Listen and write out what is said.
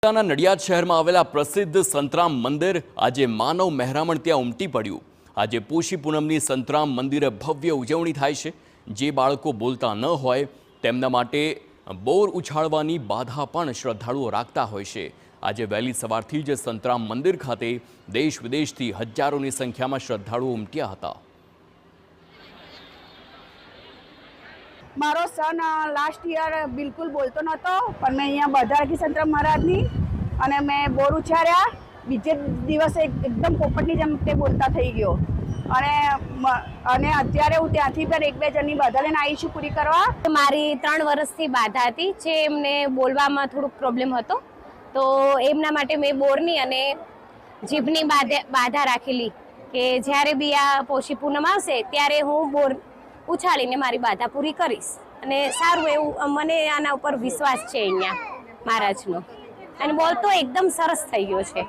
નડિયાદ શહેરમાં આવેલા પ્રસિદ્ધ સંતરામ મંદિર આજે માનવ મહેરામણ ત્યાં ઉમટી પડ્યું। આજે પોષી પૂનમની સંતરામ મંદિરે ભવ્ય ઉજવણી થાય છે। જે બાળકો બોલતા ન હોય તેમના માટે બોર ઉછાળવાની બાધા પણ શ્રદ્ધાળુઓ રાખતા હોય છે। આજે વહેલી સવારથી જ સંતરામ મંદિર ખાતે દેશ વિદેશથી હજારોની સંખ્યામાં શ્રદ્ધાળુઓ ઉમટ્યા હતા। मारो सन लास्ट ईयर बिल्कुल बोलतो नतो पण मैं अहींया बधा राखी संतराम महाराजनी अने मैं बोर उछाळ्या। बीजे दिवसे एकदम पोपटनी जेम ते बोलता थई गयो अने अत्यारे हूँ त्यांथी पण एक बे जणनी बाधा लईने आई छुं पूरी करवा। मारी 3 વર્ષથી બાધા હતી જે એમને બોલવામાં થોડું પ્રોબ્લેમ હતો તો એમના માટે મેં બોરની અને જીભની બાધા રાખેલી કે જ્યારે બી આ પોષી પૂનમ આવશે ત્યારે હું બોર ઉછાળીને મારી બાધા પૂરી કરીશ અને સારું એવું મને આના ઉપર વિશ્વાસ છે અહીંયા મહારાજનો અને બોલ તો એકદમ સરસ થઈ ગયો છે।